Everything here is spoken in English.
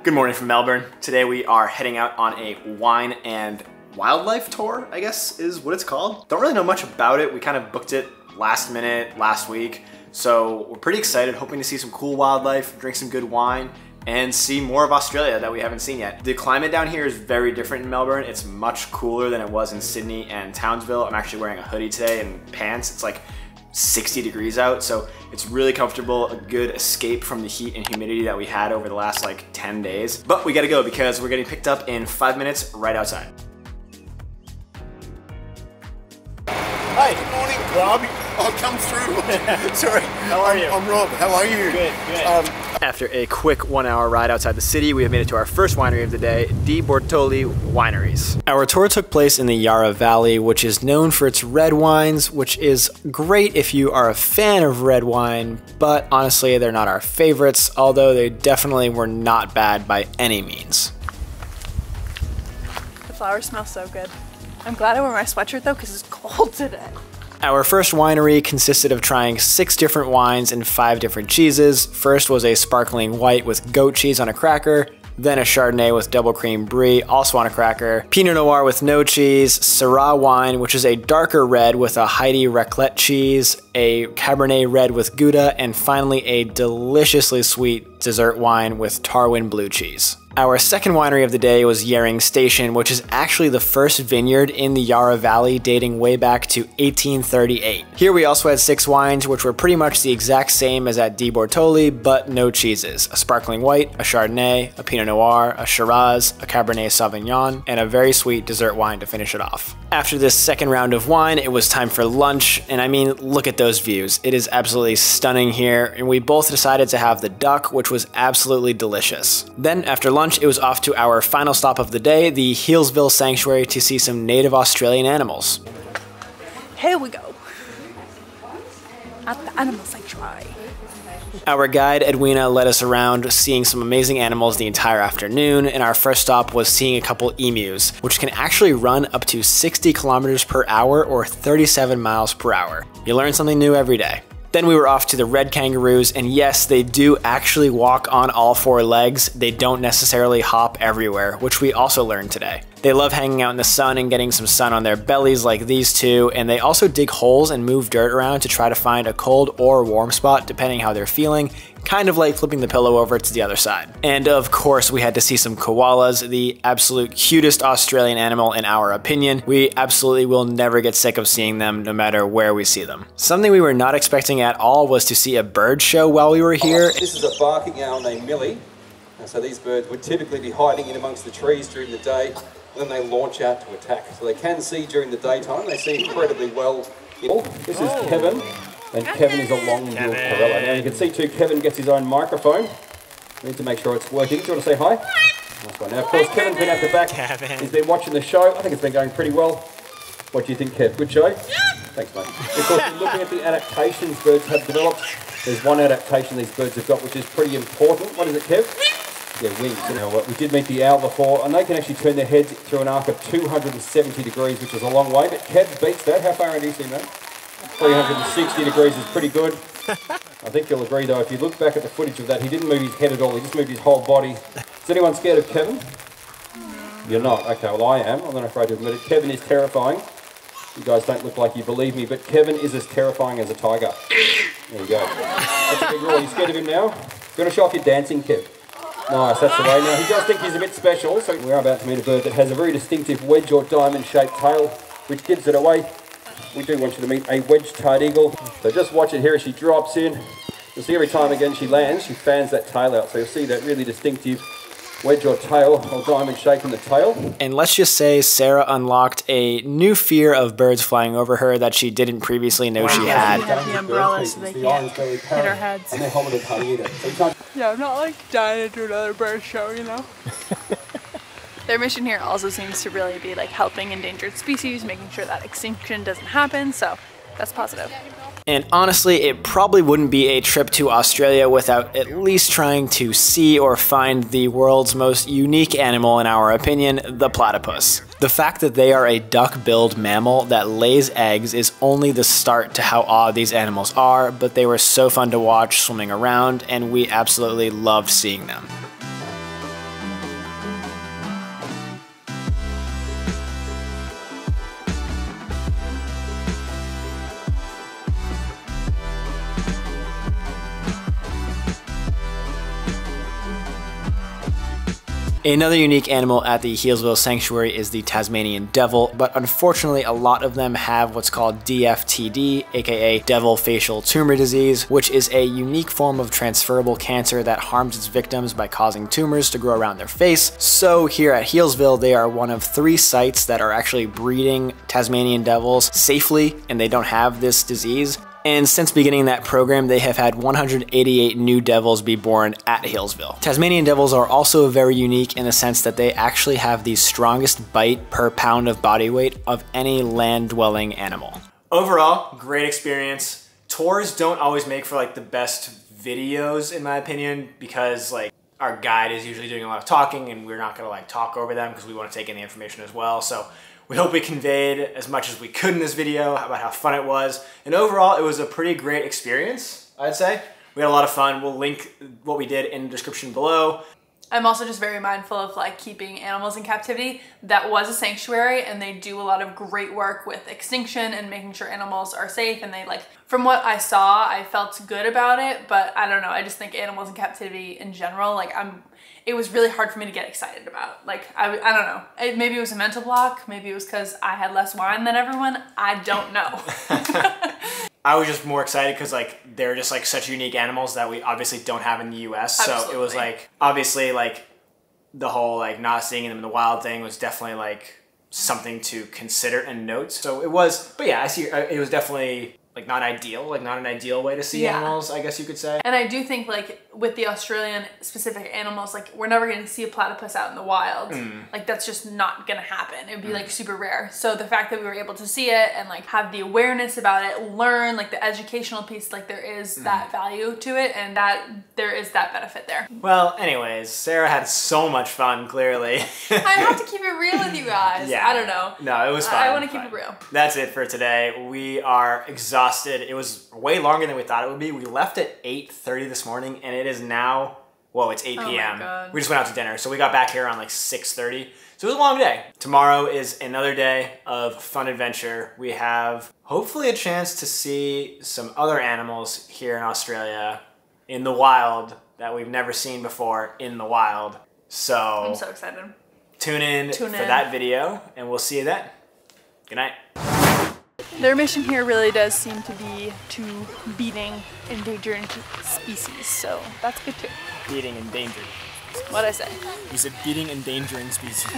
Good morning from Melbourne. Today we are heading out on a wine and wildlife tour, I guess is what it's called. Don't really know much about it. We kind of booked it last minute, last week. So we're pretty excited, hoping to see some cool wildlife, drink some good wine, and see more of Australia that we haven't seen yet. The climate down here is very different in Melbourne. It's much cooler than it was in Sydney and Townsville. I'm actually wearing a hoodie today and pants. It's like 60 degrees out, so it's really comfortable, a good escape from the heat and humidity that we had over the last like 10 days. But we gotta go because we're getting picked up in 5 minutes right outside. Hey, good morning, Rob. I'll come through. Sorry. How are you? I'm Rob. How are you? Good, good. After a quick 1 hour ride outside the city, we have made it to our first winery of the day, Di Bortoli Wineries. Our tour took place in the Yarra Valley, which is known for its red wines, which is great if you are a fan of red wine, but honestly, they're not our favorites, although they definitely were not bad by any means. The flowers smell so good. I'm glad I wore my sweatshirt though, because it's cold today. Our first winery consisted of trying 6 different wines and 5 different cheeses. First was a sparkling white with goat cheese on a cracker, then a Chardonnay with double cream brie, also on a cracker, Pinot Noir with no cheese, Syrah wine, which is a darker red with a Heidi raclette cheese, a Cabernet red with Gouda, and finally a deliciously sweet dessert wine with Tarwin blue cheese. Our second winery of the day was Yering Station, which is actually the first vineyard in the Yarra Valley dating way back to 1838. Here we also had 6 wines, which were pretty much the exact same as at Di Bortoli, but no cheeses. A sparkling white, a Chardonnay, a Pinot Noir, a Shiraz, a Cabernet Sauvignon, and a very sweet dessert wine to finish it off. After this second round of wine, it was time for lunch, and I mean, look at those views. It is absolutely stunning here, and we both decided to have the duck, which was absolutely delicious. Then, after lunch, it was off to our final stop of the day, the Healesville Sanctuary, to see some native Australian animals. Here we go. At the animal sanctuary. Our guide Edwina led us around seeing some amazing animals the entire afternoon, and our first stop was seeing a couple emus, which can actually run up to 60 kilometers per hour or 37 miles per hour. You learn something new every day. Then we were off to the red kangaroos, and yes, they do actually walk on all 4 legs. They don't necessarily hop everywhere, which we also learned today. They love hanging out in the sun and getting some sun on their bellies like these two, and they also dig holes and move dirt around to try to find a cold or warm spot depending how they're feeling, kind of like flipping the pillow over to the other side. And of course, we had to see some koalas, the absolute cutest Australian animal in our opinion. We absolutely will never get sick of seeing them no matter where we see them. Something we were not expecting at all was to see a bird show while we were here. This is a barking owl named Millie. So these birds would typically be hiding in amongst the trees during the day, and then they launch out to attack. So they can see during the daytime. They see incredibly well. This is Kevin, and Kevin is a long-billed Corella. Now you can see too, Kevin gets his own microphone. We need to make sure it's working. Do you want to say hi? Nice one. Now, of course, Kevin's been out the back. He's been watching the show. I think it's been going pretty well. What do you think, Kev? Good show? Thanks, mate. Of course, looking at the adaptations birds have developed, there's one adaptation these birds have got which is pretty important. What is it, Kev? Yeah, wings. You know what? We did meet the owl before, and they can actually turn their heads through an arc of 270 degrees, which is a long way, but Kev beats that. How far do you see that? 360 degrees is pretty good. I think you'll agree, though, if you look back at the footage of that, he didn't move his head at all, he just moved his whole body. Is anyone scared of Kevin? You're not? Okay, well I am. I'm not afraid to admit it. Kevin is terrifying. You guys don't look like you believe me, but Kevin is as terrifying as a tiger. There you go. That's a big rule. Are you scared of him now? You want to show off your dancing, Kev? Nice, that's the way. Now, he does think he's a bit special, so we are about to meet a bird that has a very distinctive wedge or diamond-shaped tail, which gives it away. We do want you to meet a wedge-tailed eagle. So just watch it here as she drops in. You'll see every time again she lands, she fans that tail out. So you'll see that really distinctive wedge or tail or diamond shape in the tail. And let's just say Sarah unlocked a new fear of birds flying over her that she didn't previously know she had. We have the umbrella so they can't hit our heads. And they're helmeted honey eater. Yeah, I'm not like dying to do another bird show, you know? Their mission here also seems to really be like helping endangered species, making sure that extinction doesn't happen, so that's positive. And honestly, it probably wouldn't be a trip to Australia without at least trying to see or find the world's most unique animal in our opinion, the platypus. The fact that they are a duck-billed mammal that lays eggs is only the start to how odd these animals are, but they were so fun to watch swimming around, and we absolutely loved seeing them. Another unique animal at the Healesville Sanctuary is the Tasmanian Devil, but unfortunately a lot of them have what's called DFTD, aka Devil Facial Tumor Disease, which is a unique form of transferable cancer that harms its victims by causing tumors to grow around their face. So here at Healesville, they are one of 3 sites that are actually breeding Tasmanian Devils safely, and they don't have this disease. And since beginning that program, they have had 188 new devils be born at Healesville. Tasmanian Devils are also very unique in the sense that they actually have the strongest bite per pound of body weight of any land-dwelling animal. Overall, great experience. Tours don't always make for like the best videos in my opinion, because like our guide is usually doing a lot of talking and we're not gonna like talk over them because we want to take in the information as well. So we hope we conveyed as much as we could in this video about how fun it was. And overall, it was a pretty great experience, I'd say. We had a lot of fun. We'll link what we did in the description below. I'm also just very mindful of like keeping animals in captivity. That was a sanctuary and they do a lot of great work with extinction and making sure animals are safe, and they like, from what I saw, I felt good about it, but I don't know, I just think animals in captivity in general, like it was really hard for me to get excited about. Like, I don't know. Maybe it was a mental block. Maybe it was because I had less wine than everyone. I don't know. I was just more excited because like they're just like such unique animals that we obviously don't have in the US. Absolutely. So it was like, obviously like the whole like not seeing them in the wild thing was definitely like something to consider and note. So it was, but yeah, I see it was definitely like not ideal, like not an ideal way to see animals, I guess you could say. And I do think like with the Australian specific animals, like we're never going to see a platypus out in the wild. Like that's just not going to happen. It would be like super rare. So the fact that we were able to see it and like have the awareness about it, learn like the educational piece, like there is that value to it, and that there is that benefit there. Well, anyways, Sarah had so much fun, clearly. I have to keep it real with you guys. Yeah. I don't know. No, it was fun. I want to keep it real. That's it for today. We are exhausted. It was way longer than we thought it would be. We left at 8:30 this morning and it is now, whoa, it's 8 p.m. God. We just went out to dinner. So we got back here around like 6:30. So it was a long day. Tomorrow is another day of fun adventure. We have hopefully a chance to see some other animals here in Australia in the wild that we've never seen before in the wild. So I'm so excited. Tune in for that video and we'll see you then. Good night. Their mission here really does seem to be to beating endangered species, so that's good too. Beating endangered. What'd I say? You said beating endangering species.